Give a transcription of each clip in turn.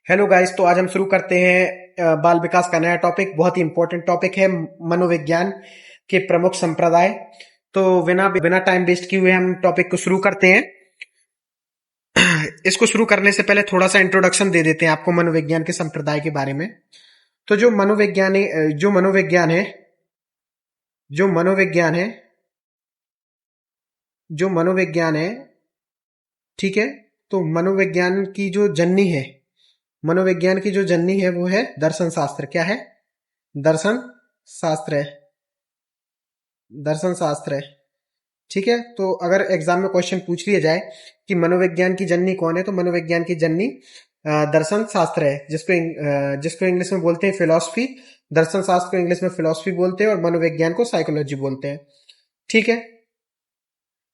Hello guys. तो आज हम शुरू करते हैं बाल विकास का नया टॉपिक। बहुत ही इंपॉर्टेंट टॉपिक है, मनोविज्ञान के प्रमुख संप्रदाय। तो बिना बिना टाइम वेस्ट किए हुए हम टॉपिक को शुरू करते हैं। इसको शुरू करने से पहले थोड़ा सा इंट्रोडक्शन दे देते हैं आपको मनोविज्ञान के संप्रदाय के बारे में। तो जो मनोविज्ञान है जो मनोविज्ञान है जो मनोविज्ञान है ठीक है। तो मनोविज्ञान की जो जननी है वो है दर्शन शास्त्र। क्या है? दर्शन शास्त्र है। दर्शन शास्त्र है। ठीक है। तो अगर एग्जाम में क्वेश्चन पूछ लिया जाए कि मनोविज्ञान की जननी कौन है, तो मनोविज्ञान की जननी दर्शन शास्त्र है, जिसको इंग्लिश में बोलते हैं फिलॉसफी। दर्शन शास्त्र को इंग्लिश में फिलॉसफी बोलते हैं और मनोविज्ञान को साइकोलॉजी बोलते हैं। ठीक है।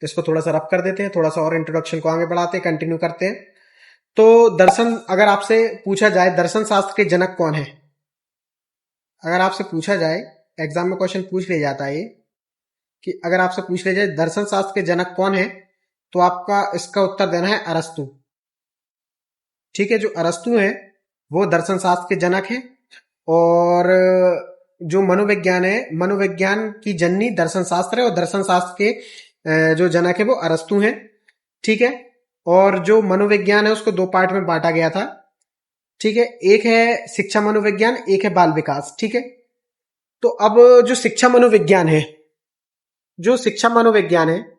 तो इसको थोड़ा सा रफ कर देते हैं, थोड़ा सा और इंट्रोडक्शन को आगे बढ़ाते हैं, कंटिन्यू करते हैं। तो अगर आपसे पूछा जाए दर्शन शास्त्र के जनक कौन है, अगर आपसे पूछा जाए, एग्जाम में क्वेश्चन पूछ लिया जाता है कि अगर आपसे पूछ लिया जाए दर्शन शास्त्र के जनक कौन है, तो आपका इसका उत्तर देना है अरस्तु। ठीक है। जो अरस्तु है वो दर्शन शास्त्र के जनक है। और जो मनोविज्ञान है, मनोविज्ञान की जननी दर्शन शास्त्र है और दर्शन शास्त्र के जो जनक है वो अरस्तु हैं। ठीक है। और जो मनोविज्ञान है उसको दो पार्ट में बांटा गया था। ठीक है। एक है शिक्षा मनोविज्ञान, एक है बाल विकास। ठीक है। तो अब जो शिक्षा मनोविज्ञान है जो शिक्षा मनोविज्ञान है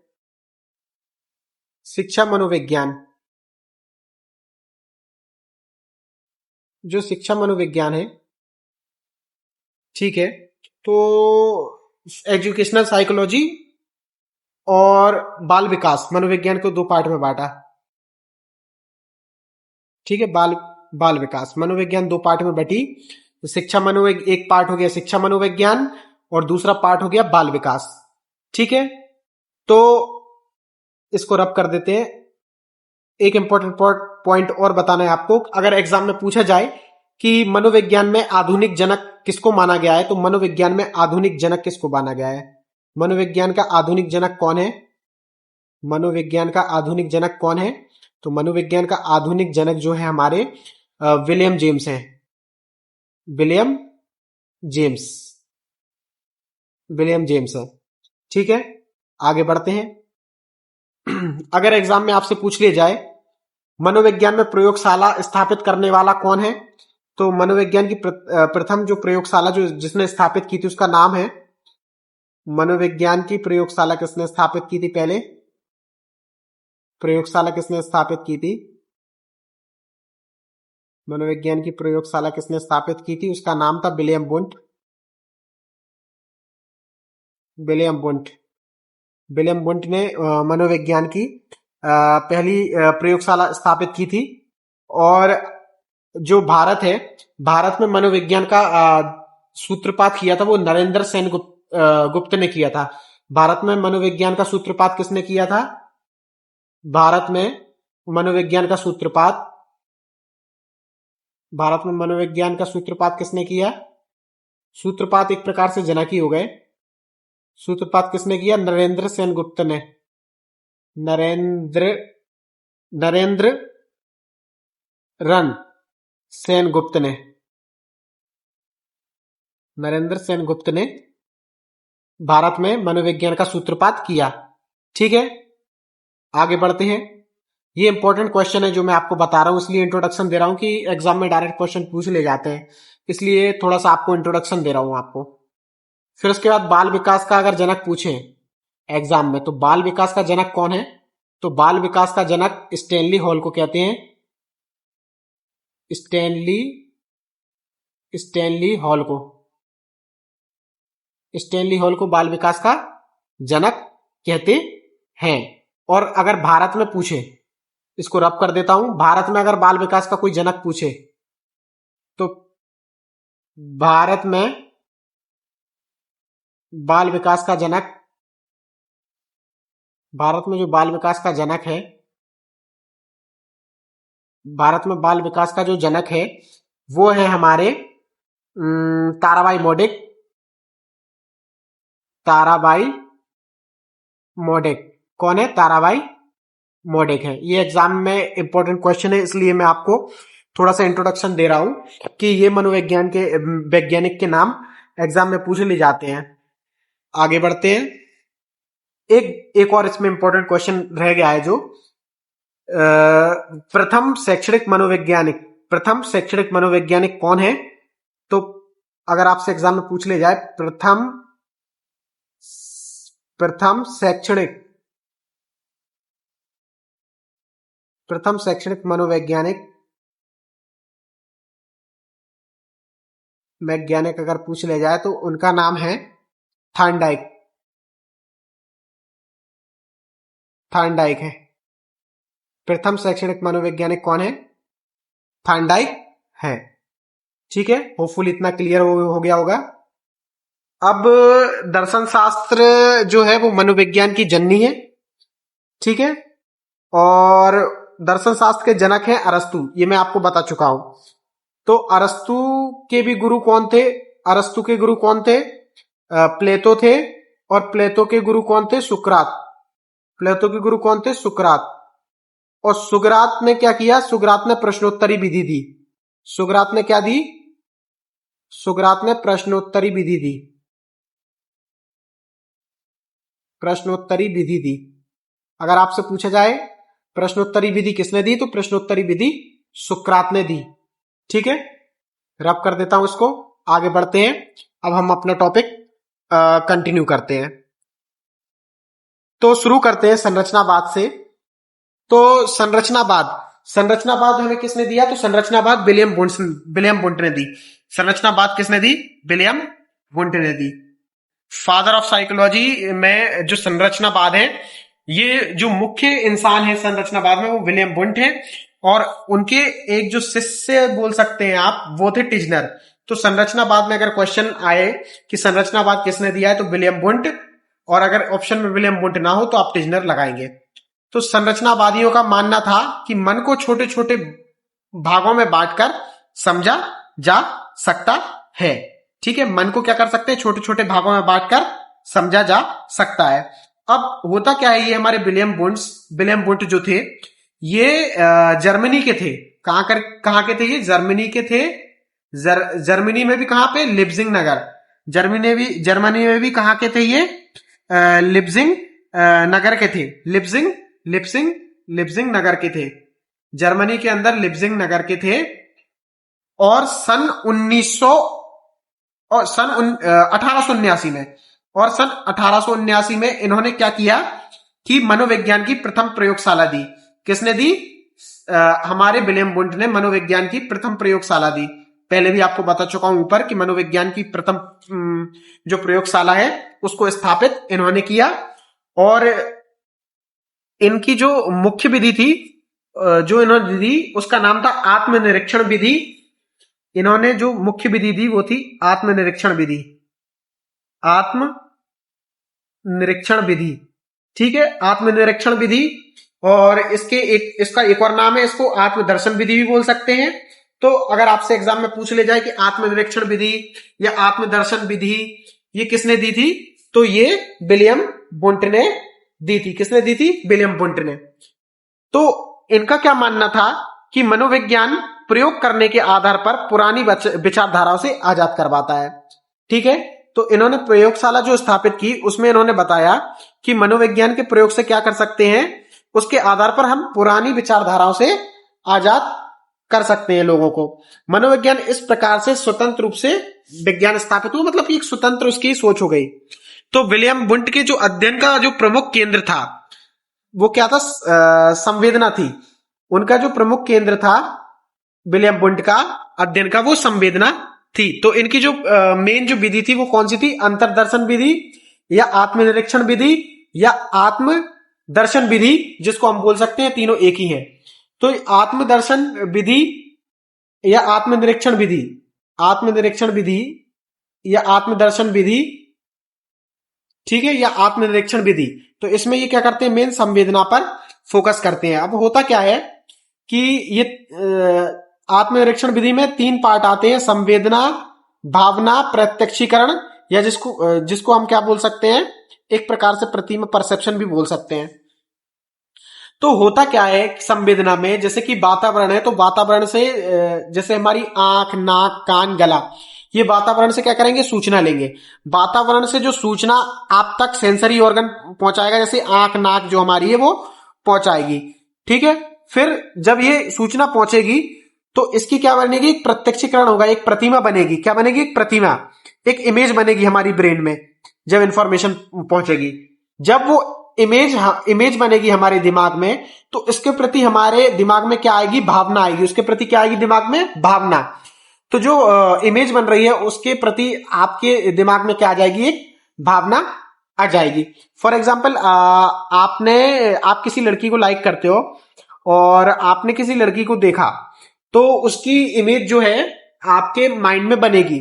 शिक्षा मनोविज्ञान जो शिक्षा मनोविज्ञान है, ठीक है, तो एजुकेशनल साइकोलॉजी और बाल विकास मनोविज्ञान को दो पार्ट में बांटा। ठीक है। बाल विकास मनोविज्ञान दो पार्ट में बटी। तो एक पार्ट हो गया शिक्षा मनोविज्ञान और दूसरा पार्ट हो गया बाल विकास। ठीक है। तो इसको रब कर देते हैं। एक इंपॉर्टेंट पॉइंट और बताना है आपको। अगर एग्जाम में पूछा जाए कि मनोविज्ञान में आधुनिक जनक किसको माना गया है, तो मनोविज्ञान में आधुनिक जनक किसको माना गया है? मनोविज्ञान का आधुनिक जनक कौन है? मनोविज्ञान का आधुनिक जनक कौन है? तो मनोविज्ञान का आधुनिक जनक जो है हमारे विलियम जेम्स हैं। विलियम जेम्स विलियम जेम्स है। ठीक है। आगे बढ़ते हैं। अगर एग्जाम में आपसे पूछ लिया जाए मनोविज्ञान में प्रयोगशाला स्थापित करने वाला कौन है, तो मनोविज्ञान की प्रथम जो प्रयोगशाला जिसने स्थापित की थी उसका नाम है, मनोविज्ञान की प्रयोगशाला किसने स्थापित की थी? पहले प्रयोगशाला किसने स्थापित की थी? मनोविज्ञान की प्रयोगशाला किसने स्थापित की थी? उसका नाम था William Wundt. William Wundt William Wundt ने मनोविज्ञान की पहली प्रयोगशाला स्थापित की थी। और जो भारत है, भारत में मनोविज्ञान का सूत्रपात किया था वो नरेंद्र सेन गुप्त ने किया था। भारत में मनोविज्ञान का सूत्रपात किसने किया था? भारत में मनोविज्ञान का सूत्रपात किसने किया? सूत्रपात एक प्रकार से जनक ही हो गए। सूत्रपात किसने किया? नरेंद्र सेन गुप्त ने। नरेंद्र रन सेन गुप्त ने नरेंद्र सेन गुप्त ने भारत में मनोविज्ञान का सूत्रपात किया। ठीक है। आगे बढ़ते हैं। ये इंपॉर्टेंट क्वेश्चन है जो मैं आपको बता रहा हूं, इसलिए इंट्रोडक्शन दे रहा हूं कि एग्जाम में डायरेक्ट क्वेश्चन पूछ ले जाते हैं, इसलिए थोड़ा सा आपको इंट्रोडक्शन दे रहा हूं आपको। फिर उसके बाद बाल विकास का अगर जनक पूछे एग्जाम में, तो बाल विकास का जनक कौन है? तो बाल विकास का जनक स्टैनली हॉल को कहते हैं। स्टैनली हॉल को बाल विकास का जनक कहते हैं। और अगर भारत में पूछे, इसको रब कर देता हूं, भारत में अगर बाल विकास का कोई जनक पूछे, तो भारत में बाल विकास का जनक भारत में जो बाल विकास का जनक है भारत में बाल विकास का जो जनक है वो है हमारे ताराबाई मोडिक। कौन है? ताराबाई मोडिक है। ये एग्जाम में इंपॉर्टेंट क्वेश्चन है, इसलिए मैं आपको थोड़ा सा इंट्रोडक्शन दे रहा हूं कि ये मनोविज्ञान के वैज्ञानिक के नाम एग्जाम में पूछ ले जाते हैं। आगे बढ़ते हैं। एक और इसमें इंपॉर्टेंट क्वेश्चन रह गया है जो प्रथम शैक्षणिक मनोवैज्ञानिक कौन है। तो अगर आपसे एग्जाम में पूछ ले जाए प्रथम शैक्षणिक वैज्ञानिक अगर पूछ ले जाए तो उनका नाम है थॉर्नडाइक है। प्रथम शैक्षणिक मनोवैज्ञानिक कौन है? थॉर्नडाइक है। ठीक है, होपफुल इतना क्लियर हो गया होगा। अब दर्शन शास्त्र जो है वो मनोविज्ञान की जननी है। ठीक है, और दर्शन शास्त्र के जनक है अरस्तु, ये मैं आपको बता चुका हूं। तो अरस्तु के भी गुरु कौन थे? अरस्तु के गुरु कौन थे? प्लेटो थे। और प्लेटो के गुरु कौन थे? सुकरात। प्लेटो के गुरु कौन थे? सुकरात। और सुकरात ने क्या किया? सुकरात ने प्रश्नोत्तरी विधि दी। सुकरात ने क्या दी? सुकरात ने प्रश्नोत्तरी विधि दी। प्रश्नोत्तरी विधि दी। अगर आपसे पूछा जाए प्रश्नोत्तरी विधि किसने दी, तो प्रश्नोत्तरी विधि सुकरात ने दी। ठीक है, रब कर देता हूं इसको। आगे बढ़ते हैं। अब हम अपना टॉपिक कंटिन्यू करते हैं। तो शुरू करते हैं संरचनावाद से। तो संरचनावाद हमें किसने दिया? तो संरचनावाद विलियम वुंट ने दी। संरचनावाद किसने दी? विलियम वुंट ने दी। फादर ऑफ साइकोलॉजी में जो संरचनावाद है, ये जो मुख्य इंसान है संरचनावाद में वो विलियम वुंट है। और उनके एक जो शिष्य बोल सकते हैं आप, वो थे टिज्नर। तो संरचनावाद में अगर क्वेश्चन आए कि संरचनावाद किसने दिया है, तो विलियम वुंट। और अगर ऑप्शन में विलियम वुंट ना हो तो आप टिज्नर लगाएंगे। तो संरचनावादियों का मानना था कि मन को छोटे छोटे भागों में बांटकर समझा जा सकता है। ठीक है, मन को क्या कर सकते हैं? छोटे छोटे भागों में बांटकर समझा जा सकता है। अब होता क्या है, ये हमारे विलियम वुंट जो थे ये जर्मनी के थे। कहां के थे ये? जर्मनी के थे। जर्मनी में भी कहां पे? लिप्जिंग नगर। जर्मनी में भी कहां के थे ये? लिप्जिंग नगर के थे। लिप्जिंग नगर के थे। जर्मनी के अंदर लिप्जिंग नगर के थे। और सन 1879 में इन्होंने क्या किया कि मनोविज्ञान की प्रथम प्रयोगशाला दी। किसने दी? हमारे विलियम वुंट ने मनोविज्ञान की प्रथम प्रयोगशाला दी। पहले भी आपको बता चुका हूं ऊपर कि मनोविज्ञान की प्रथम जो प्रयोगशाला है उसको स्थापित इन्होंने किया। और इनकी जो मुख्य विधि थी जो इन्होंने दी उसका नाम था आत्मनिरीक्षण विधि। इन्होंने जो मुख्य विधि दी वो थी आत्मनिरीक्षण विधि। ठीक है, आत्मनिरीक्षण विधि। और इसका एक और नाम है, इसको आत्मदर्शन विधि भी बोल सकते हैं। तो अगर आपसे एग्जाम में पूछ ले जाए कि आत्मनिरीक्षण विधि या आत्मदर्शन विधि ये किसने दी थी, तो ये विलियम वुंट ने दी थी। किसने दी थी? विलियम वुंट ने। तो इनका क्या मानना था कि मनोविज्ञान प्रयोग करने के आधार पर पुरानी विचारधाराओं से आजाद करवाता है। ठीक है, तो इन्होंने प्रयोगशाला जो स्थापित की उसमें इन्होंने बताया कि मनोविज्ञान के प्रयोग से क्या कर सकते हैं, उसके आधार पर हम पुरानी विचारधाराओं से आजाद कर सकते हैं लोगों को। मनोविज्ञान इस प्रकार से स्वतंत्र रूप से विज्ञान स्थापित हुआ, मतलब एक स्वतंत्र उसकी सोच हो गई। तो विलियम वुंट के जो अध्ययन का जो प्रमुख केंद्र था वो क्या था? संवेदना थी। उनका जो प्रमुख केंद्र था विलियम वुंट का अध्ययन का, वो संवेदना थी। तो इनकी जो मेन जो विधि थी वो कौन सी थी? अंतर्दर्शन विधि या आत्मनिरीक्षण विधि या आत्मदर्शन विधि, जिसको हम बोल सकते हैं तीनों एक ही है। तो आत्मदर्शन विधि या आत्मनिरीक्षण विधि या आत्मदर्शन विधि, ठीक है, या आत्मनिरीक्षण विधि। तो इसमें ये क्या करते हैं? मेन संवेदना पर फोकस करते हैं। अब होता क्या है कि ये आत्मनिरीक्षण विधि में 3 पार्ट आते हैं: संवेदना, भावना, प्रत्यक्षीकरण, या जिसको हम क्या बोल सकते हैं? एक प्रकार से प्रतिमा, परसेप्शन भी बोल सकते हैं। तो होता क्या है संवेदना में, जैसे कि वातावरण है तो वातावरण से जैसे हमारी आंख, नाक, कान, गला, ये वातावरण से क्या करेंगे, सूचना लेंगे। वातावरण से जो सूचना आप तक सेंसरी ऑर्गन पहुंचाएगा, जैसे आंख, नाक जो हमारी है वो पहुंचाएगी। ठीक है, फिर जब ये सूचना पहुंचेगी तो इसकी क्या बनेगी, एक प्रत्यक्षीकरण होगा, एक प्रतिमा बनेगी। क्या बनेगी, एक प्रतिमा, एक इमेज बनेगी हमारी ब्रेन में जब इंफॉर्मेशन पहुंचेगी। जब वो इमेज बनेगी हमारे दिमाग में, तो इसके प्रति हमारे दिमाग में क्या आएगी, भावना आएगी। उसके प्रति क्या आएगी, दिमाग में भावना। तो जो इमेज बन रही है उसके प्रति आपके दिमाग में क्या आ जाएगी, एक भावना आ जाएगी। फॉर एग्जाम्पल आप किसी लड़की को लाइक करते हो और आपने किसी लड़की को देखा, तो उसकी इमेज जो है आपके माइंड में बनेगी।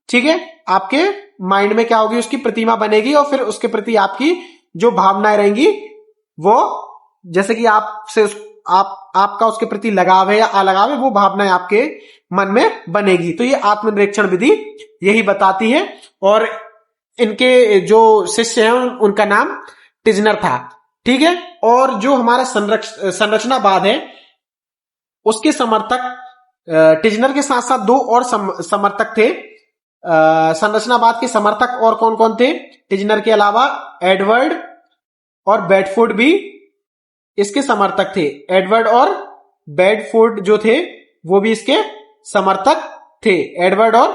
ठीक है, आपके माइंड में क्या होगी, उसकी प्रतिमा बनेगी और फिर उसके प्रति आपकी जो भावनाएं रहेंगी वो, जैसे कि आपका उसके प्रति लगाव है या अलगाव है, वो भावनाएं आपके मन में बनेगी। तो ये आत्मनिरीक्षण विधि यही बताती है। और इनके जो शिष्य हैं उनका नाम टिजनर था। ठीक है, और जो हमारा संरचनावाद है उसके समर्थक टिजनर के साथ साथ दो और समर्थक थे। संरचनावाद के समर्थक और कौन कौन थे, टिजनर के अलावा एडवर्ड और बेडफोर्ड भी इसके समर्थक थे। एडवर्ड और बेडफोर्ड जो थे वो भी इसके समर्थक थे। एडवर्ड और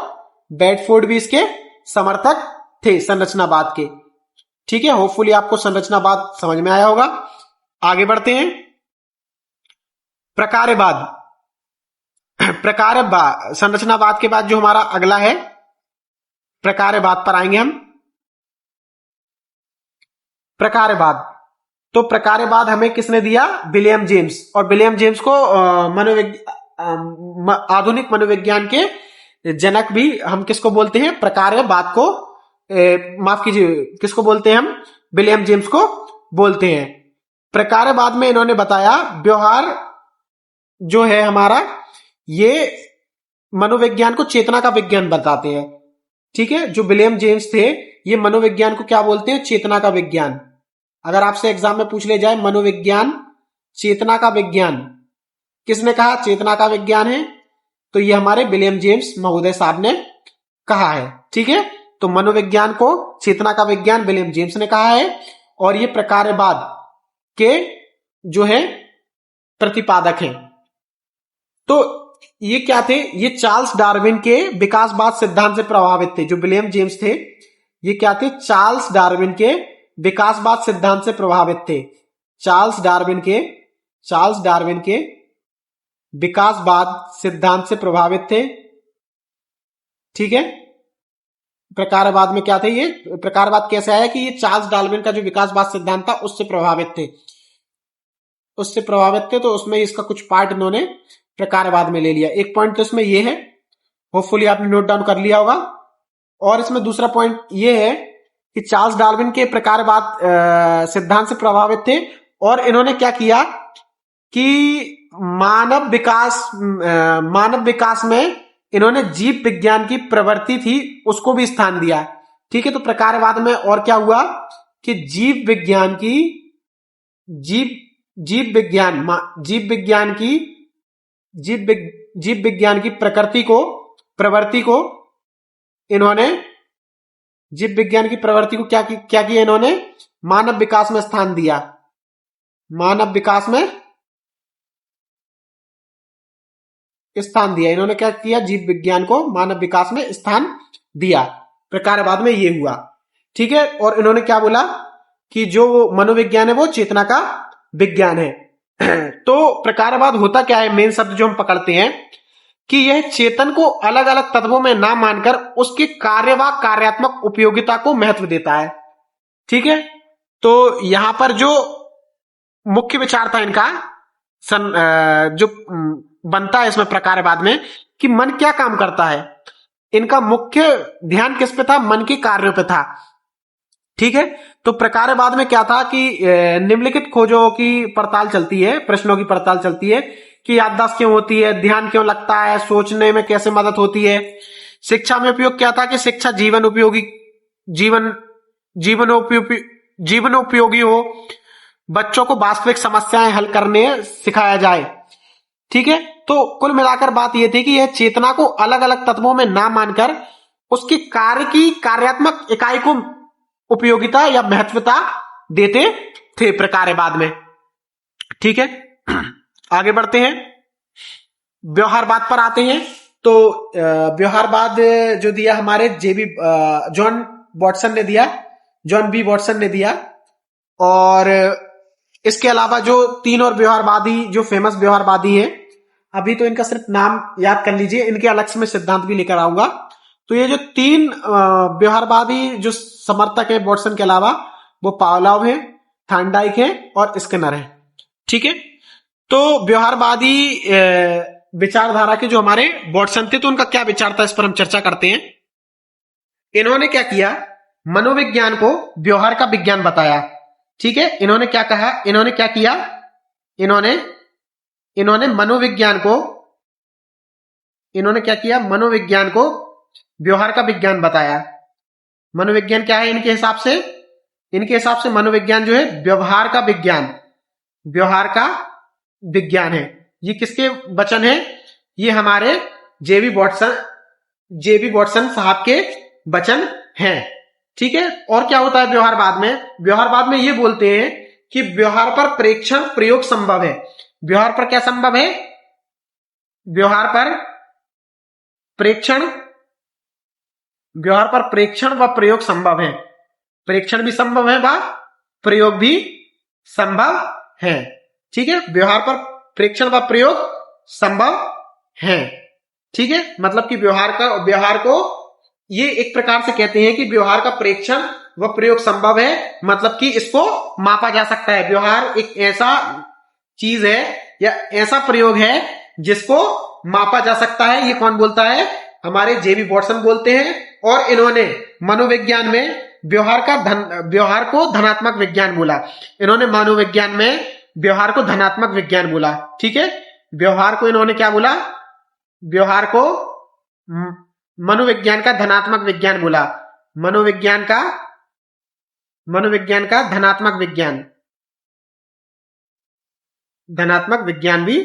बेडफोर्ड भी इसके समर्थक थे संरचनावाद के। ठीक है, होपफुली आपको संरचनावाद समझ में आया होगा। आगे बढ़ते हैं, प्रकार्यवाद। प्रकार्यवाद संरचनावाद के बाद जो हमारा अगला है, प्रकार्यवाद पर आएंगे हम। प्रकार्यवाद, तो प्रकार्यवाद हमें किसने दिया, विलियम जेम्स। और विलियम जेम्स को आधुनिक मनोविज्ञान के जनक भी हम किसको बोलते हैं, प्रकार्यवाद को, माफ कीजिए, किसको बोलते हैं हम, विलियम जेम्स को बोलते हैं। प्रकार्यवाद में इन्होंने बताया व्यवहार जो है हमारा, ये मनोविज्ञान को चेतना का विज्ञान बताते हैं। ठीक है, जो विलियम जेम्स थे ये मनोविज्ञान को क्या बोलते हैं, चेतना का विज्ञान। अगर आपसे एग्जाम में पूछ ले जाए मनोविज्ञान चेतना का विज्ञान, किसने कहा चेतना का विज्ञान है, तो ये हमारे विलियम जेम्स महोदय साहब ने कहा है। ठीक है, तो मनोविज्ञान को चेतना का विज्ञान विलियम जेम्स ने कहा है। और ये प्रकार्यवाद के जो है प्रतिपादक हैं। तो ये क्या थे, ये चार्ल्स डार्विन के विकासवाद सिद्धांत से प्रभावित थे। जो विलियम जेम्स थे ये क्या थे, चार्ल्स डार्विन के विकासवाद सिद्धांत से प्रभावित थे। चार्ल्स डार्विन के विकासवाद सिद्धांत से प्रभावित थे। ठीक है, प्रकारवाद में क्या थे, ये प्रकारवाद कैसे आया कि ये चार्ल्स डार्विन का जो विकासवाद सिद्धांत था उससे प्रभावित थे, तो उसमें इसका कुछ पार्ट इन्होंने प्रकारवाद में ले लिया। एक पॉइंट तो इसमें ये है, होपफुली आपने नोट डाउन कर लिया होगा। और इसमें दूसरा पॉइंट ये है कि चार्ल्स डार्विन के प्रकारवाद सिद्धांत से प्रभावित थे और इन्होंने क्या किया कि मानव विकास में इन्होंने जीव विज्ञान की प्रवृत्ति थी उसको भी स्थान दिया। ठीक है, तो प्रकारवाद में और क्या हुआ कि जीव विज्ञान की प्रवृत्ति को इन्होंने क्या किया इन्होंने, मानव विकास में स्थान दिया। इन्होंने क्या किया, जीव विज्ञान को मानव विकास में स्थान दिया। प्रकारवाद में ये हुआ। ठीक है, और इन्होंने क्या बोला कि जो मनोविज्ञान है वो चेतना का विज्ञान है। तो प्रकारवाद होता क्या है, मेन शब्द जो हम पकड़ते हैं कि यह चेतन को अलग अलग तत्वों में ना मानकर उसके कार्य व कार्यात्मक उपयोगिता को महत्व देता है। ठीक है, तो यहां पर जो मुख्य विचार था इनका जो बनता है इसमें प्रकारवाद में कि मन क्या काम करता है, इनका मुख्य ध्यान किस पे था, मन के कार्यों पे था। ठीक है, तो प्रकारवाद में क्या था कि निम्नलिखित खोजों की पड़ताल चलती है, प्रश्नों की पड़ताल चलती है कि याददाश्त क्यों होती है, ध्यान क्यों लगता है, सोचने में कैसे मदद होती है। शिक्षा में उपयोग क्या था कि शिक्षा जीवन उपयोगी हो, बच्चों को वास्तविक समस्याएं हल करने सिखाया जाए। ठीक है, तो कुल मिलाकर बात यह थी कि यह चेतना को अलग अलग तत्वों में ना मानकर उसकी कार्य की कार्यात्मक इकाई को उपयोगिता या महत्वता देते थे प्रकार्यवाद में। ठीक है, आगे बढ़ते हैं, व्यवहारवाद पर आते हैं। तो व्यवहारवाद जो दिया हमारे जॉन वॉटसन ने दिया, जॉन बी वॉटसन ने दिया। और इसके अलावा जो तीन और व्यवहारवादी जो फेमस व्यवहारवादी है, अभी तो इनका सिर्फ नाम याद कर लीजिए, इनके अलग से मैं सिद्धांत भी लेकर आऊंगा। तो ये जो तीन व्यवहारवादी जो समर्थक है वॉटसन के अलावा, वो पावलोव है, थॉर्नडाइक है और स्किनर है। ठीक है, तो व्यवहारवादी विचारधारा के जो हमारे वॉटसन थे, तो उनका क्या विचार था, इस पर हम चर्चा करते हैं। इन्होंने क्या किया, मनोविज्ञान को व्यवहार का विज्ञान बताया। ठीक है, इन्होंने क्या कहा, इन्होंने क्या किया, इन्होंने मनोविज्ञान को, इन्होंने क्या किया, मनोविज्ञान को व्यवहार का विज्ञान बताया। मनोविज्ञान क्या है इनके हिसाब से, इनके हिसाब से मनोविज्ञान जो है व्यवहार का विज्ञान, व्यवहार का विज्ञान है। ये किसके वचन है, ये हमारे जेबी वॉटसन साहब के वचन हैं। ठीक है, और क्या होता है व्यवहारवाद में, व्यवहारवाद में ये बोलते हैं कि व्यवहार पर प्रेक्षण प्रयोग संभव है। व्यवहार पर क्या संभव है, व्यवहार पर प्रेक्षण, व्यवहार पर प्रेक्षण व प्रयोग संभव है। प्रेक्षण भी संभव है व प्रयोग भी संभव है। ठीक है, व्यवहार पर प्रेक्षण व प्रयोग संभव है। ठीक है, मतलब कि व्यवहार को ये एक प्रकार से कहते हैं कि व्यवहार का प्रेक्षण व प्रयोग संभव है, मतलब कि इसको मापा जा सकता है। व्यवहार एक ऐसा चीज है या ऐसा प्रयोग है जिसको मापा जा सकता है। ये कौन बोलता है, हमारे जेबी वॉटसन बोलते हैं। और इन्होंने मनोविज्ञान में व्यवहार को धनात्मक विज्ञान बोला। इन्होंने मनोविज्ञान में व्यवहार को धनात्मक विज्ञान बोला। ठीक है, व्यवहार को इन्होंने क्या बोला, व्यवहार को मनोविज्ञान का धनात्मक विज्ञान बोला। मनोविज्ञान का धनात्मक विज्ञान भी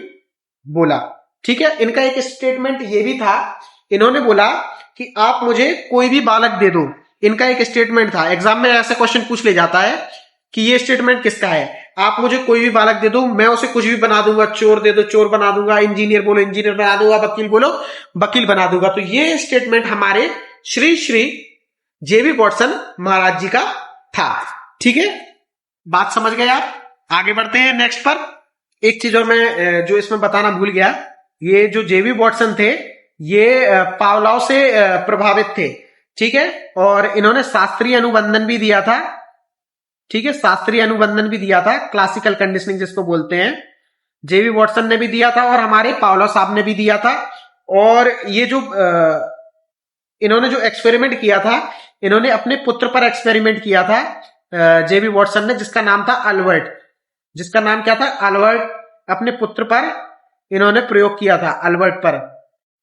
बोला। ठीक है, इनका एक स्टेटमेंट ये भी था, इन्होंने बोला कि आप मुझे कोई भी बालक दे दो। इनका एक स्टेटमेंट था, एग्जाम में ऐसा क्वेश्चन पूछ ले जाता है कि ये स्टेटमेंट किसका है, आप मुझे कोई भी बालक दे दो, मैं उसे कुछ भी बना दूंगा। चोर दे दो, चोर बना दूंगा, इंजीनियर बोलो, इंजीनियर बना दूंगा, वकील बोलो, वकील बना दूंगा। तो ये स्टेटमेंट हमारे श्री जेबी वॉटसन महाराज जी का था। ठीक है, बात समझ गए आप। आगे बढ़ते हैं नेक्स्ट पर। एक चीज और मैं जो इसमें बताना भूल गया, ये जो जेबी वॉटसन थे, ये पावलोव से प्रभावित थे। ठीक है, और इन्होंने शास्त्रीय अनुबंधन भी दिया था। ठीक है, शास्त्रीय अनुबंधन भी दिया था, क्लासिकल कंडीशनिंग जिसको बोलते हैं। जेबी वॉटसन ने भी दिया था और हमारे पावलोव साहब ने भी दिया था। और ये जो इन्होंने जो एक्सपेरिमेंट किया था, इन्होंने अपने पुत्र पर एक्सपेरिमेंट किया था जेबी वॉटसन ने, जिसका नाम था अल्बर्ट। जिसका नाम क्या था, अल्बर्ट। अपने पुत्र पर इन्होंने प्रयोग किया था, अल्बर्ट पर।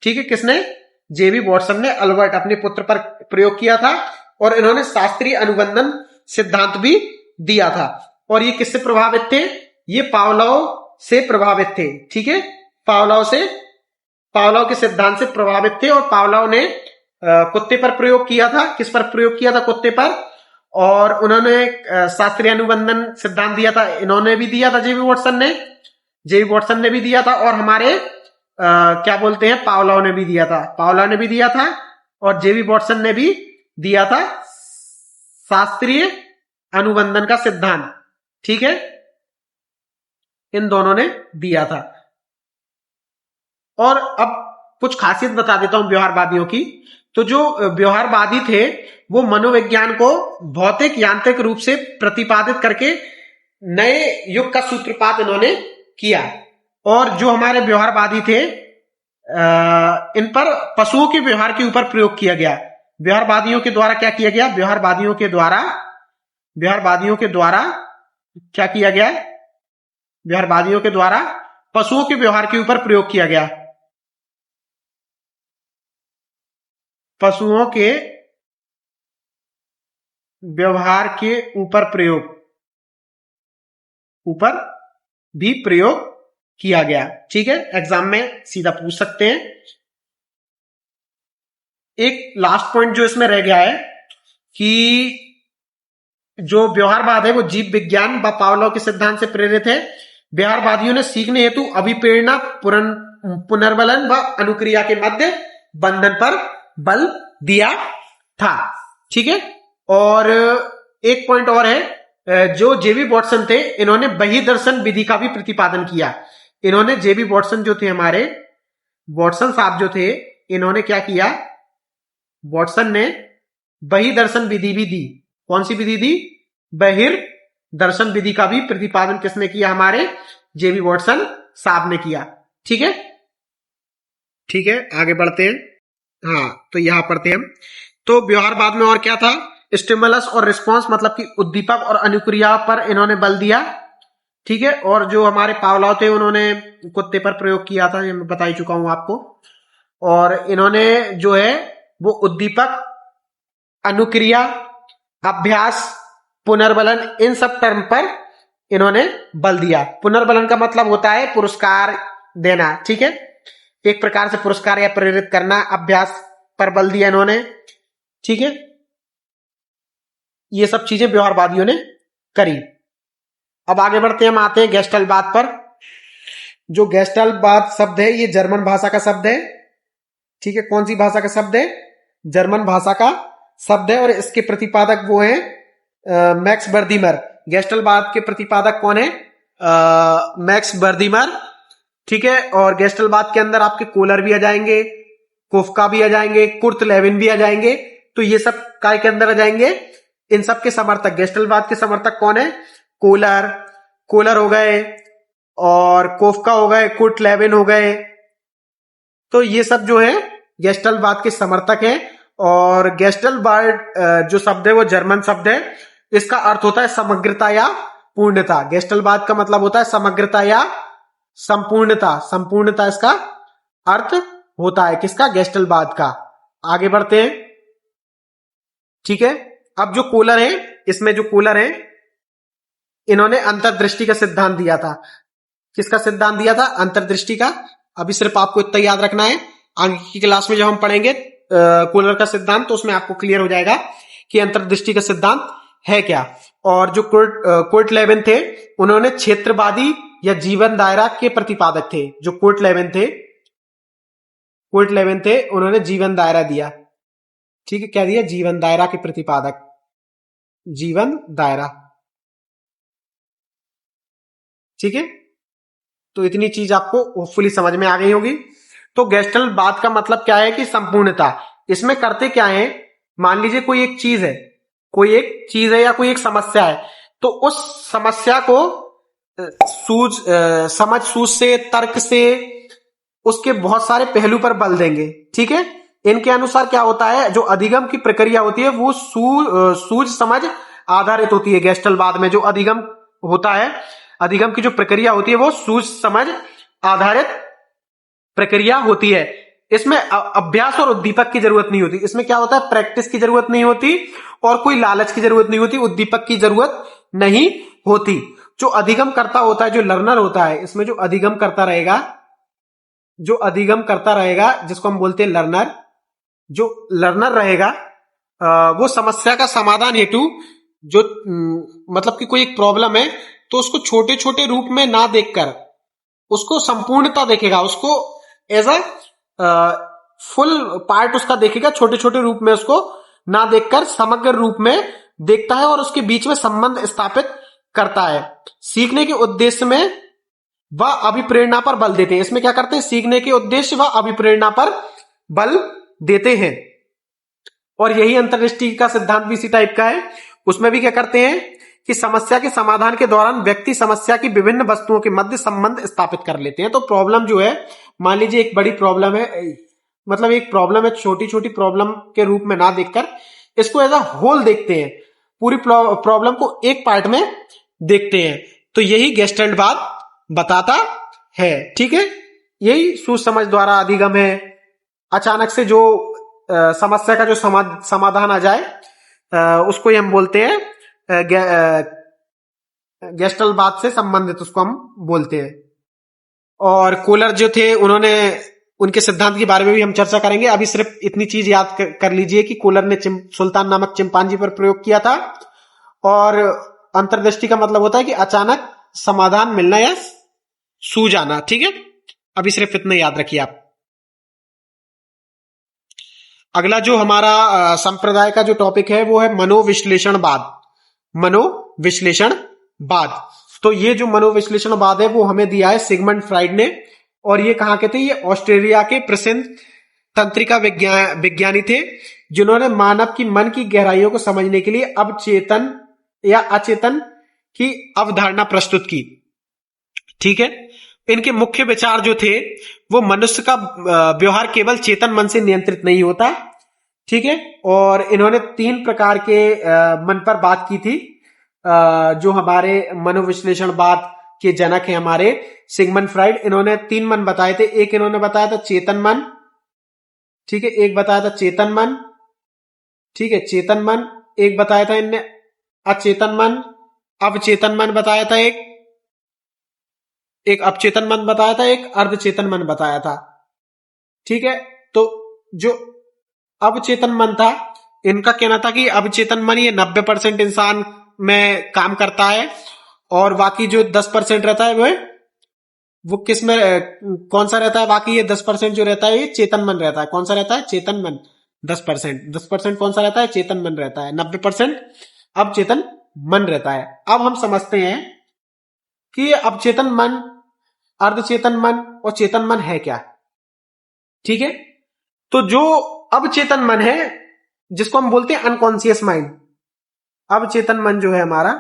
ठीक है, किसने, जेबी वॉटसन ने अल्बर्ट अपने पुत्र पर प्रयोग किया था। और इन्होंने शास्त्रीय अनुबंधन सिद्धांत भी दिया था। और ये किससे प्रभावित थे, ये पावलोव से प्रभावित थे। ठीक है, पावलोव के सिद्धांत से प्रभावित थे। और पावलोव ने कुत्ते पर प्रयोग किया था। किस पर प्रयोग किया था, कुत्ते पर। और उन्होंने शास्त्रीय अनुबंधन सिद्धांत दिया था, इन्होंने भी दिया था, जेबी वॉटसन ने भी दिया था। और हमारे क्या बोलते हैं, पावलोव ने भी दिया था। और जेबी वॉटसन ने भी दिया था शास्त्रीय अनुबंधन का सिद्धांत। ठीक है, इन दोनों ने दिया था। और अब कुछ खासियत बता देता हूं व्यवहारवादियों की। तो जो व्यवहारवादी थे, वो मनोविज्ञान को भौतिक यांत्रिक रूप से प्रतिपादित करके नए युग का सूत्रपात इन्होंने किया। और जो हमारे व्यवहारवादी थे, इन पर पशुओं के व्यवहार के ऊपर प्रयोग किया गया। व्यवहारवादियों के द्वारा क्या किया गया, व्यवहारवादियों के द्वारा क्या किया गया, व्यवहारवादियों के द्वारा पशुओं के व्यवहार के ऊपर प्रयोग किया गया। पशुओं के व्यवहार के ऊपर प्रयोग ऊपर भी प्रयोग किया गया। ठीक है, एग्जाम में सीधा पूछ सकते हैं। एक लास्ट पॉइंट जो इसमें रह गया है कि जो व्यवहारवाद है वो जीव विज्ञान व पावलोव के सिद्धांत से प्रेरित है। व्यवहारवादियों ने सीखने हेतु अभिप्रेरणा, पुनर्बलन व अनुक्रिया के मध्य बंधन पर बल दिया था। ठीक है, और एक पॉइंट और है, जो जेबी वॉटसन थे इन्होंने बही दर्शन विधि का भी प्रतिपादन किया। इन्होंने जेबी वॉटसन जो थे, हमारे वॉटसन साहब जो थे, इन्होंने क्या किया, वॉटसन ने बही दर्शन विधि भी दी। कौन सी विधि दी? बहिर दर्शन विधि का भी प्रतिपादन किसने किया? हमारे जेबी वॉटसन साहब ने किया। ठीक है, ठीक है, आगे बढ़ते हैं। हाँ, तो यहां पढ़ते हैं हम। तो व्यवहारवाद में और क्या था? स्टिमुलस और रिस्पॉन्स, मतलब कि उद्दीपक और अनुक्रिया पर इन्होंने बल दिया। ठीक है, और जो हमारे पावलोव थे उन्होंने कुत्ते पर प्रयोग किया था, ये मैं बता ही चुका हूं आपको। और इन्होंने जो है वो उद्दीपक, अनुक्रिया, अभ्यास, पुनर्बलन, इन सब टर्म पर इन्होंने बल दिया। पुनर्बलन का मतलब होता है पुरस्कार देना। ठीक है, एक प्रकार से पुरस्कार या प्रेरित करना। अभ्यास पर बल दिया इन्होंने। ठीक है, ये सब चीजें व्यवहारवादियों ने करी। अब आगे बढ़ते हैं, हम आते हैं गेस्टल्टवाद पर। जो गेस्टल्टवाद शब्द है ये जर्मन भाषा का शब्द है। ठीक है, कौन सी भाषा का शब्द है? जर्मन भाषा का शब्द है, और इसके प्रतिपादक वो है मैक्स बर्दीमर। गेस्टल्टवाद के प्रतिपादक कौन है? मैक्स बर्दीमर। ठीक है, और गेस्टल्टवाद के अंदर आपके कोलर भी आ जाएंगे, कोफका भी आ जाएंगे, कुर्ट लेविन भी आ जाएंगे। तो ये सब काय के अंदर आ जाएंगे? इन सब के समर्थक, गेस्टल्टवाद के समर्थक कौन है? कोलर हो गए, और कोफका हो गए, कुर्ट लेविन हो गए। तो ये सब जो है गेस्टल्टवाद के समर्थक हैं। और गेस्टल्टवाद जो शब्द है वो जर्मन शब्द है। इसका अर्थ होता है समग्रता या पूर्णता। गेस्टल्टवाद का मतलब होता है समग्रता या संपूर्णता। संपूर्णता इसका अर्थ होता है किसका? गेस्टल्टवाद का। आगे बढ़ते हैं। ठीक है, अब जो कोलर है, इसमें जो कोलर है इन्होंने अंतर्दृष्टि का सिद्धांत दिया था। किसका सिद्धांत दिया था? अंतर्दृष्टि का। अभी सिर्फ आपको इतना याद रखना है, आगे की क्लास में जब हम पढ़ेंगे कोलर का सिद्धांत तो उसमें आपको क्लियर हो जाएगा कि अंतर्दृष्टि का सिद्धांत है क्या। और जो कुर्ट लेविन थे उन्होंने क्षेत्रवादी या जीवन दायरा के प्रतिपादक थे। जो कुर्ट लेविन थे उन्होंने जीवन दायरा दिया। ठीक है, क्या दिया? जीवन दायरा के प्रतिपादक, जीवन दायरा। ठीक है, तो इतनी चीज आपको होपफुली समझ में आ गई होगी। तो गेस्टल्टवाद का मतलब क्या है? कि संपूर्णता। इसमें करते क्या है? मान लीजिए कोई एक चीज है, या कोई एक समस्या है, तो उस समस्या को समझ सूझ से, तर्क से, उसके बहुत सारे पहलू पर बल देंगे। ठीक है, इनके अनुसार क्या होता है? जो अधिगम की प्रक्रिया होती है वो सूझ समझ आधारित होती है। गेस्टल्टवाद में जो अधिगम होता है, अधिगम की जो प्रक्रिया होती है वो सूझ समझ आधारित प्रक्रिया होती है। इसमें अभ्यास और उद्दीपक की जरूरत नहीं होती। इसमें क्या होता है? प्रैक्टिस की जरूरत नहीं होती, और कोई लालच की जरूरत नहीं होती, उद्दीपक की जरूरत नहीं होती। जो अधिगम करता होता है, जो लर्नर होता है, इसमें जो अधिगम करता रहेगा, जिसको हम बोलते हैं लर्नर, जो लर्नर रहेगा वो समस्या का समाधान हेतु जो मतलब कि कोई एक प्रॉब्लम है तो उसको छोटे छोटे रूप में ना देखकर उसको संपूर्णता देखेगा, उसको एज अ फुल पार्ट उसका देखेगा, छोटे छोटे रूप में उसको ना देखकर समग्र रूप में देखता है और उसके बीच में संबंध स्थापित करता है। सीखने के उद्देश्य में वह अभिप्रेरणा पर बल देते हैं। इसमें क्या करते हैं? सीखने के उद्देश्य व अभिप्रेरणा पर बल देते हैं। और यही अंतर्दृष्टि का सिद्धांत भी इसी टाइप का है। उसमें भी क्या करते हैं कि समस्या के समाधान के दौरान व्यक्ति समस्या की विभिन्न वस्तुओं के मध्य संबंध स्थापित कर लेते हैं। तो प्रॉब्लम जो है, मान लीजिए एक बड़ी प्रॉब्लम है, मतलब एक प्रॉब्लम है, छोटी छोटी प्रॉब्लम के रूप में ना देखकर इसको एज अ होल देखते हैं, पूरी प्रॉब्लम को एक पार्ट में देखते हैं। तो यही गेस्टल्टवाद बताता है। ठीक है, यही सूझ समझ द्वारा अधिगम है। अचानक से जो समस्या का जो समाधान आ जाए उसको हम बोलते हैं गेस्टल बात से संबंधित उसको हम बोलते हैं। और कोलर जो थे उन्होंने उनके सिद्धांत के बारे में भी हम चर्चा करेंगे। अभी सिर्फ इतनी चीज याद कर लीजिए कि कोलर ने सुल्तान नामक चिंपांजी पर प्रयोग किया था। और अंतर्दृष्टि का मतलब होता है कि अचानक समाधान मिलना या सूझ आना। ठीक है, अभी सिर्फ इतना याद रखिए आप। अगला जो हमारा संप्रदाय का जो टॉपिक है वो है मनोविश्लेषणवाद। मनोविश्लेषणवाद, तो ये जो मनोविश्लेषणवाद है वो हमें दिया है सिगमंड फ्राइड ने। और ये कहां के थे? ये ऑस्ट्रेलिया के प्रसिद्ध तंत्रिका विज्ञानी थे, जिन्होंने मानव की मन की गहराइयों को समझने के लिए अवचेतन या अचेतन की अवधारणा प्रस्तुत की। ठीक है, इनके मुख्य विचार जो थे वो मनुष्य का व्यवहार केवल चेतन मन से नियंत्रित नहीं होता। ठीक है, और इन्होंने 3 प्रकार के मन पर बात की थी। जो हमारे मनोविश्लेषणवाद के जनक हैं हमारे सिगमंड फ्राइड, इन्होंने 3 मन बताए थे। एक इन्होंने बताया था चेतन मन, ठीक है, एक बताया था चेतन मन, ठीक है, चेतन मन। एक बताया था इनने अचेतन मन, अवचेतन मन बताया था, एक अवचेतन मन बताया था, एक अर्धचेतन मन बताया था। ठीक है, तो जो अवचेतन मन था, इनका कहना था कि अवचेतन मन ये 90% इंसान में काम करता है, और बाकी जो 10% रहता है वो किस में कौन सा रहता है? बाकी ये 10% जो रहता है ये चेतन मन रहता है। कौन सा रहता है? चेतन मन। 10% कौन सा रहता है? चेतन मन रहता है। 90% अवचेतन मन रहता है। अब हम समझते हैं कि अवचेतन मन, अर्धचेतन मन और चेतन मन है क्या। ठीक है, तो जो अवचेतन मन है जिसको हम बोलते हैं अनकॉन्शियस माइंड, अवचेतन मन जो है हमारा,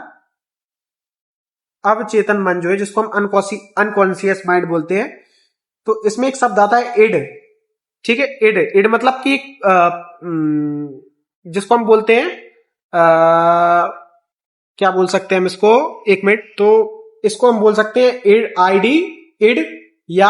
अवचेतन मन जो है जिसको हम अनकॉन्शियस माइंड बोलते हैं, तो इसमें एक शब्द आता है इड। ठीक है, इड, इड मतलब कि जिसको हम बोलते हैं क्या बोल सकते हैं हम इसको, एक मिनट, तो इसको हम बोल सकते हैं इड, आईडी, इड, या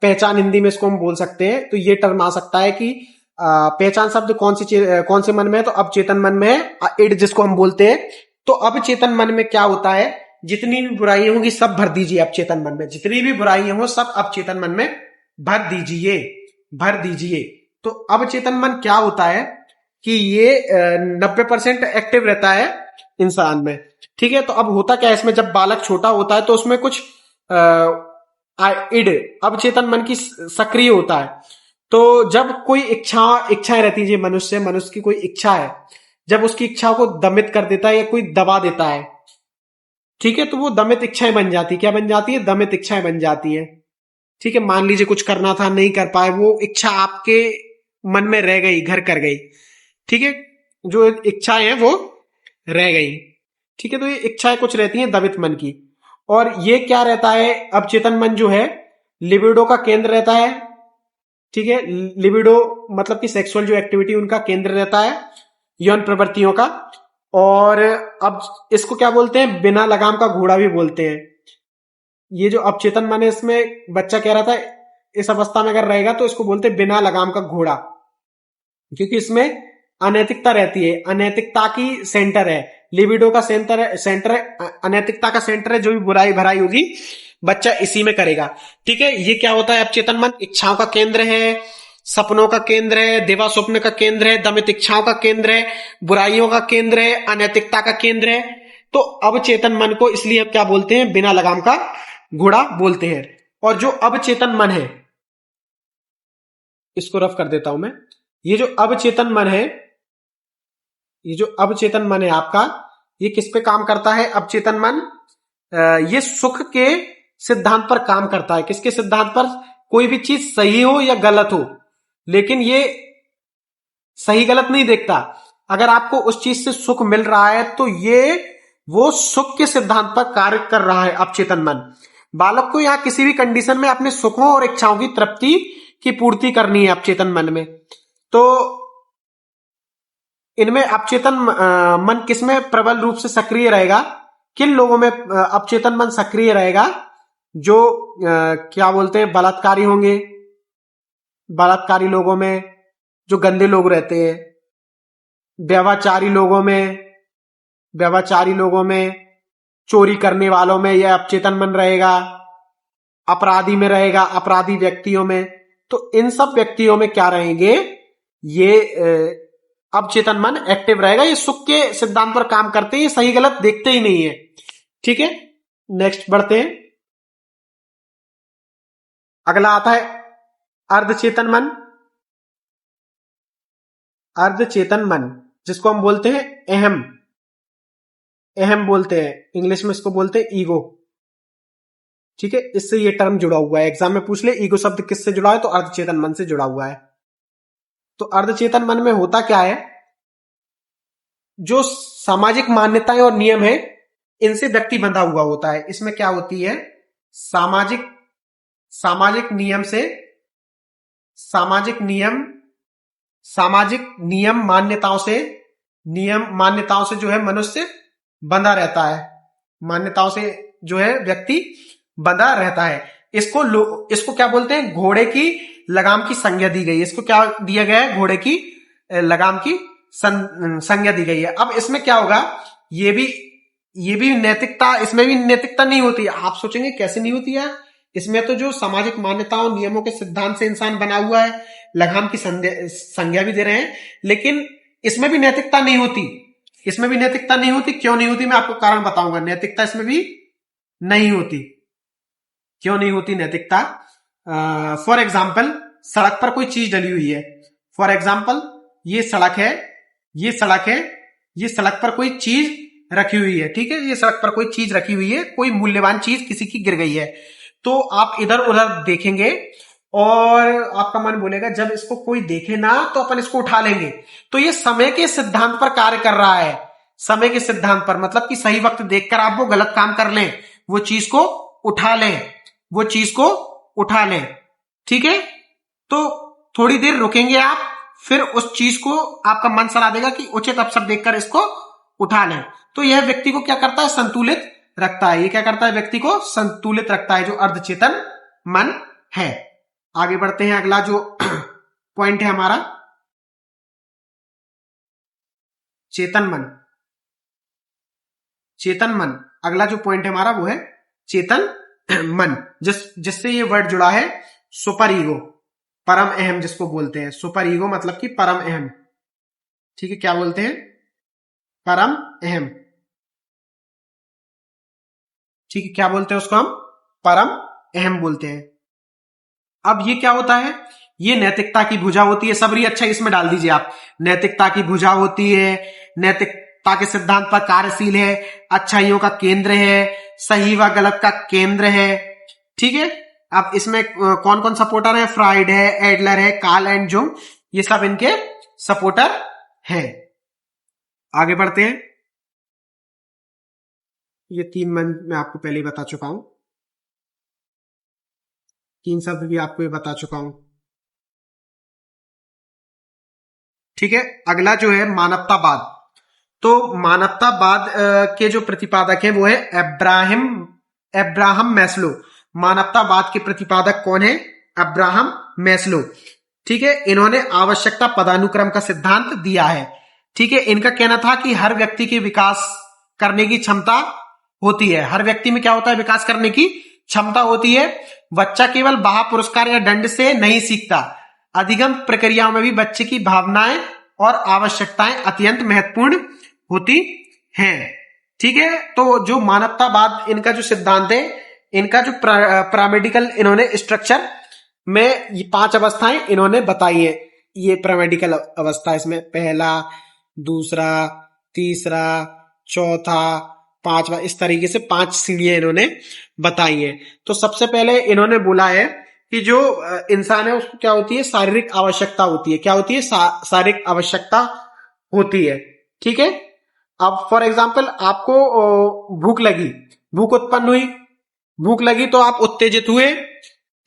पहचान हिंदी में इसको हम बोल सकते हैं। तो ये टर्म आ सकता है कि पहचान शब्द कौन से मन में है? तो अवचेतन मन में है। इड जिसको हम बोलते हैं, तो अवचेतन मन में क्या होता है? जितनी भी बुराइयां होंगी सब भर दीजिए अवचेतन मन में, जितनी भी बुराइयां हो सब अवचेतन मन में भर दीजिए, भर दीजिए। तो अवचेतन मन क्या होता है कि ये 90% एक्टिव रहता है इंसान में। ठीक है, तो अब होता क्या है इसमें, जब बालक छोटा होता है तो उसमें कुछ इड, अवचेतन मन की सक्रिय होता है। तो जब कोई इच्छाएं रहती है, मनुष्य की कोई इच्छा है, जब उसकी इच्छा को दमित कर देता है या कोई दबा देता है, ठीक है, तो वो दमित इच्छाएं बन जाती है। क्या बन जाती है? दमित इच्छाएं बन जाती है। ठीक है, मान लीजिए कुछ करना था, नहीं कर पाए, वो इच्छा आपके मन में रह गई, घर कर गई। ठीक है, जो इच्छाएं हैं वो रह गई। ठीक है, तो ये इच्छाएं कुछ रहती हैं दमित मन की। और ये क्या रहता है? अवचेतन मन जो है लिबिडो का केंद्र रहता है। ठीक है, लिबिडो मतलब कि सेक्सुअल जो एक्टिविटी उनका केंद्र रहता है, यौन प्रवृत्तियों का। और अब इसको क्या बोलते हैं? बिना लगाम का घोड़ा भी बोलते हैं। ये जो अवचेतन मन है, इसमें बच्चा कह रहा था इस अवस्था में अगर रहेगा तो इसको बोलते हैं बिना लगाम का घोड़ा, क्योंकि इसमें अनैतिकता रहती है, अनैतिकता की सेंटर है, लिबिडो का सेंटर है, अनैतिकता का सेंटर है। जो भी बुराई भराई होगी बच्चा इसी में करेगा। ठीक है, ये क्या होता है? अवचेतन मन इच्छाओं का केंद्र है, सपनों का केंद्र है, देवा स्वप्न का केंद्र है, दमित इच्छाओं का केंद्र है, बुराइयों का केंद्र है, अनैतिकता का केंद्र है। तो अवचेतन मन को इसलिए अब क्या बोलते हैं? बिना लगाम का घोड़ा बोलते हैं। और जो अवचेतन मन है, इसको रफ कर देता हूं मैं, ये जो अवचेतन मन है, ये जो अवचेतन मन है आपका, ये किस पे काम करता है? अवचेतन मन ये सुख के सिद्धांत पर काम करता है। किसके सिद्धांत पर? कोई भी चीज सही हो या गलत हो, लेकिन ये सही गलत नहीं देखता। अगर आपको उस चीज से सुख मिल रहा है तो ये वो सुख के सिद्धांत पर कार्य कर रहा है अवचेतन मन। बालक को यहां किसी भी कंडीशन में अपने सुखों और इच्छाओं की तृप्ति की पूर्ति करनी है अवचेतन मन में। तो इनमें अवचेतन मन किसमें प्रबल रूप से सक्रिय रहेगा? किन लोगों में अवचेतन मन सक्रिय रहेगा? जो क्या बोलते हैं, बलात्कारी होंगे, बलात्कारी लोगों में, जो गंदे लोग रहते हैं, व्यभिचारी लोगों में, व्यभिचारी लोगों में, चोरी करने वालों में यह अवचेतन मन रहेगा, अपराधी में रहेगा, अपराधी व्यक्तियों में। तो इन सब व्यक्तियों में क्या रहेंगे, ये अवचेतन मन एक्टिव रहेगा। ये सुख के सिद्धांत पर काम करते हैं, ये सही गलत देखते ही नहीं है। ठीक है, नेक्स्ट बढ़ते हैं। अगला आता है अर्धचेतन मन। अर्धचेतन मन जिसको हम बोलते हैं अहम, अहम बोलते हैं, इंग्लिश में इसको बोलते हैं ईगो। ठीक है, इससे ये टर्म जुड़ा हुआ है, एग्जाम में पूछ ले ईगो शब्द किससे जुड़ा है, तो अर्धचेतन मन से जुड़ा हुआ है। तो अर्धचेतन मन में होता क्या है, जो सामाजिक मान्यताएं और नियम है इनसे व्यक्ति बंधा हुआ होता है। इसमें क्या होती है, सामाजिक नियम से, सामाजिक नियम मान्यताओं से जो है मनुष्य बंधा रहता है, मान्यताओं से जो है व्यक्ति बंधा रहता है। इसको क्या बोलते हैं, घोड़े की लगाम की संज्ञा दी गई है। इसको क्या दिया गया है, घोड़े की लगाम की संज्ञा दी गई है। अब इसमें क्या होगा, ये भी नैतिकता, इसमें भी नैतिकता नहीं होती। आप सोचेंगे कैसे नहीं होती है, इसमें तो जो सामाजिक मान्यताओं नियमों के सिद्धांत से इंसान बना हुआ है, लगाम की संज्ञा भी दे रहे हैं, लेकिन इसमें भी नैतिकता नहीं होती। इसमें भी नैतिकता नहीं होती, क्यों नहीं होती मैं आपको कारण बताऊंगा। नैतिकता इसमें भी नहीं होती, क्यों नहीं होती नैतिकता। फॉर एग्जाम्पल, सड़क पर कोई चीज डली हुई है। फॉर एग्जाम्पल, ये सड़क है, ये सड़क पर कोई चीज रखी हुई है। ठीक है, ये सड़क पर कोई चीज रखी हुई है, कोई मूल्यवान चीज किसी की गिर गई है। तो आप इधर उधर देखेंगे और आपका मन बोलेगा जब इसको कोई देखे ना तो अपन इसको उठा लेंगे। तो ये समय के सिद्धांत पर कार्य कर रहा है। समय के सिद्धांत पर मतलब कि सही वक्त देखकर आप वो गलत काम कर लें, वो चीज को उठा लें। ठीक है, तो थोड़ी देर रुकेंगे आप, फिर उस चीज को आपका मन सलाह देगा कि उचित अवसर देखकर इसको उठा लें। तो यह व्यक्ति को क्या करता है, संतुलित रखता है। ये क्या करता है, व्यक्ति को संतुलित रखता है, जो अर्धचेतन मन है। आगे बढ़ते हैं, अगला जो पॉइंट है हमारा चेतन मन। अगला जो पॉइंट है हमारा वो है चेतन मन, जिससे ये वर्ड जुड़ा है सुपर ईगो, परम अहम जिसको बोलते हैं। सुपर ईगो मतलब कि परम अहम। ठीक है, क्या बोलते हैं, परम अहम। ठीक है, क्या बोलते हैं उसको हम, परम अहम बोलते हैं। अब ये क्या होता है, ये नैतिकता की भुजा होती है। सबरी अच्छा इसमें डाल दीजिए आप, नैतिकता की भुजा होती है, नैतिकता के सिद्धांत पर कार्यशील है, अच्छाइयों का केंद्र है, सही व गलत का केंद्र है। ठीक है, अब इसमें कौन कौन सपोर्टर है, फ्राइड है, एडलर है, कार्ल एंड जुंग, ये सब इनके सपोर्टर हैं। आगे बढ़ते हैं, ये 3 मैं आपको पहले ही बता चुका हूं, 3 शब्द भी आपको ये बता चुका हूं। ठीक है, अगला जो है मानवतावाद। तो मानवतावाद के जो प्रतिपादक है वो है अब्राहम मैस्लो। मानवतावाद के प्रतिपादक कौन है, अब्राहम मैस्लो। ठीक है, इन्होंने आवश्यकता पदानुक्रम का सिद्धांत दिया है। ठीक है, इनका कहना था कि हर व्यक्ति की विकास करने की क्षमता होती है। हर व्यक्ति में क्या होता है, विकास करने की क्षमता होती है। बच्चा केवल बाह्य पुरस्कार या दंड से नहीं सीखता, अधिगम प्रक्रियाओं में भी बच्चे की भावनाएं और आवश्यकताएं अत्यंत महत्वपूर्ण होती हैं। ठीक है, तो जो मानवतावाद इनका जो सिद्धांत है, इनका जो पिरामिडिकल इन्होंने स्ट्रक्चर में ये 5 अवस्थाएं इन्होंने बताई है। ये पिरामिडिकल अवस्था, इसमें पहला, दूसरा, तीसरा, चौथा, 5वां, इस तरीके से 5 सीढ़ियां इन्होंने बताई हैं। तो सबसे पहले इन्होंने बोला है कि जो इंसान है उसको क्या होती है, शारीरिक आवश्यकता होती है। क्या होती है, शारीरिक आवश्यकता होती है। ठीक है, अब फॉर एग्जाम्पल आपको भूख लगी, भूख उत्पन्न हुई, भूख लगी तो आप उत्तेजित हुए।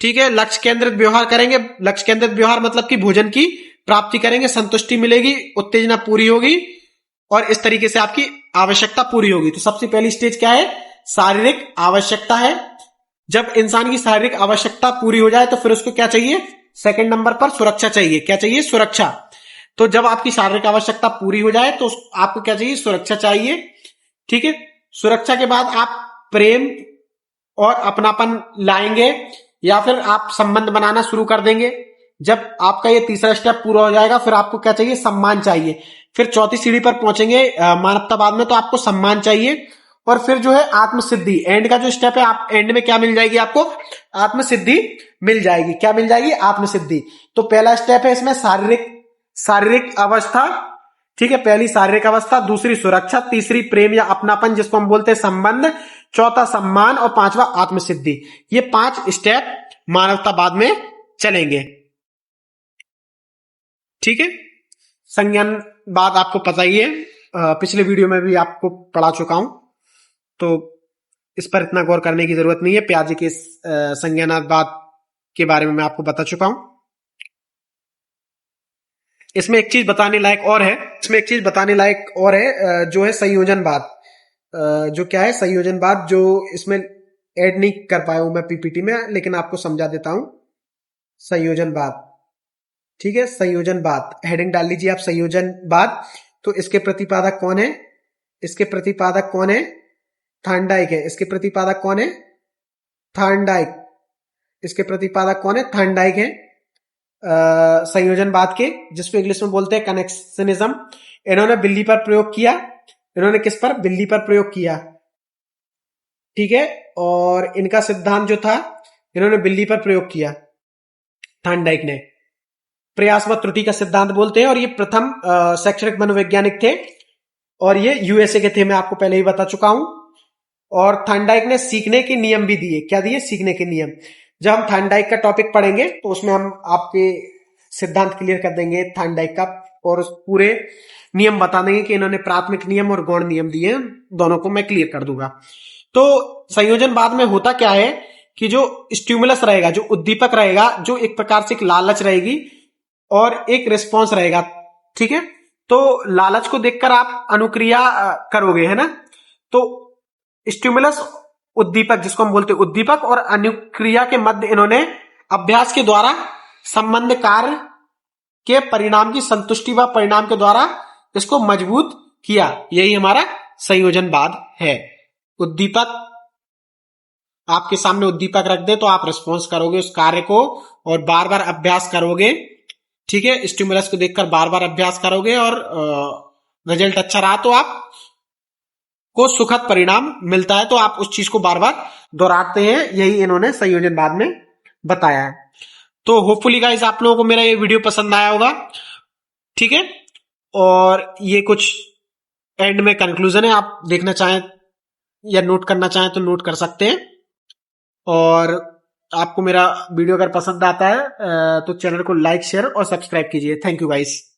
ठीक है, लक्ष्य केंद्रित व्यवहार करेंगे। लक्ष्य केंद्रित व्यवहार मतलब कि भोजन की प्राप्ति करेंगे, संतुष्टि मिलेगी, उत्तेजना पूरी होगी और इस तरीके से आपकी आवश्यकता पूरी होगी। तो सबसे पहली स्टेज क्या है, शारीरिक आवश्यकता है। जब इंसान की शारीरिक आवश्यकता पूरी हो जाए तो फिर उसको क्या चाहिए, सेकंड नंबर पर सुरक्षा चाहिए। क्या चाहिए, सुरक्षा। तो जब आपकी शारीरिक आवश्यकता पूरी हो जाए तो आपको क्या चाहिए, सुरक्षा चाहिए। ठीक है, सुरक्षा के बाद आप प्रेम और अपनापन लाएंगे या फिर आप संबंध बनाना शुरू कर देंगे। जब आपका ये तीसरा स्टेप पूरा हो जाएगा फिर आपको क्या चाहिए, सम्मान चाहिए। फिर चौथी सीढ़ी पर पहुंचेंगे मानवतावाद में, तो आपको सम्मान चाहिए। और फिर जो है आत्मसिद्धि, एंड का जो स्टेप है, आप एंड में क्या मिल जाएगी आपको, आत्मसिद्धि मिल जाएगी। क्या मिल जाएगी, आत्मसिद्धि। तो पहला स्टेप है इसमें शारीरिक अवस्था, ठीक है, पहली शारीरिक अवस्था, दूसरी सुरक्षा, तीसरी प्रेम या अपनापन जिसको हम बोलते हैं संबंध, चौथा सम्मान और पांचवा आत्मसिद्धि। ये 5 स्टेप मानवतावाद में चलेंगे। ठीक है, संज्ञानवाद आपको पता ही है, पिछले वीडियो में भी आपको पढ़ा चुका हूं, तो इस पर इतना गौर करने की जरूरत नहीं है। पियाजे के संज्ञानवाद के बारे में मैं आपको बता चुका हूं। इसमें एक चीज बताने लायक और है, जो है संयोजनवाद। जो क्या है, संयोजनवाद, जो इसमें ऐड नहीं कर पाया हूं मैं पीपीटी में, लेकिन आपको समझा देता हूं। संयोजनवाद, ठीक है, संयोजनवाद हेडिंग डाल लीजिए आप, संयोजनवाद। तो इसके प्रतिपादक कौन है, थॉर्नडाइक है। इसके प्रतिपादक कौन है, थॉर्नडाइक है। संयोजनवाद के, जिसको इंग्लिश में बोलते हैं कनेक्शनिज्म। इन्होंने बिल्ली पर प्रयोग किया। इन्होंने किस पर, बिल्ली पर प्रयोग किया, ठीक है। और इनका सिद्धांत जो था, इन्होंने बिल्ली पर प्रयोग किया, थॉर्नडाइक ने। प्रयास व त्रुटि का सिद्धांत बोलते हैं। और ये प्रथम शैक्षणिक मनोवैज्ञानिक थे और ये यूएसए के थे, मैं आपको पहले ही बता चुका हूं। और थॉर्नडाइक ने सीखने के नियम भी दिए। क्या दिए, सीखने के नियम। जब हम थॉर्नडाइक का टॉपिक पढ़ेंगे तो उसमें हम आपके सिद्धांत क्लियर कर देंगे थॉर्नडाइक का, और उस पूरे नियम बता देंगे कि इन्होंने प्राथमिक नियम और गौण नियम दिए, दोनों को मैं क्लियर कर दूंगा। तो संयोजनवाद में होता क्या है कि जो स्टिमुलस रहेगा, जो उद्दीपक रहेगा, जो एक प्रकार से एक लालच रहेगी और एक रिस्पॉन्स रहेगा, ठीक है। तो लालच को देखकर आप अनुक्रिया करोगे, है ना। तो स्टिमुलस, उद्दीपक जिसको हम बोलते हैं उद्दीपक, और अनुक्रिया के मध्य इन्होंने अभ्यास के द्वारा संबंध कार्य के परिणाम की संतुष्टि व परिणाम के द्वारा इसको मजबूत किया। यही हमारा संयोजनवाद है। उद्दीपक, आपके सामने उद्दीपक रख दे तो आप रिस्पॉन्स करोगे उस कार्य को और बार बार अभ्यास करोगे, ठीक है। स्टिमुलस को देखकर बार बार अभ्यास करोगे और रिजल्ट अच्छा रहा तो आप को सुखद परिणाम मिलता है, तो आप उस चीज को बार बार दोहराते हैं। यही इन्होंने संयोजनवाद में बताया है। तो होपफुली गाइस आप लोगों को मेरा ये वीडियो पसंद आया होगा, ठीक है। और ये कुछ एंड में कंक्लूजन है, आप देखना चाहें या नोट करना चाहें तो नोट कर सकते हैं। और आपको मेरा वीडियो अगर पसंद आता है तो चैनल को लाइक, शेयर और सब्सक्राइब कीजिए। Thank you guys.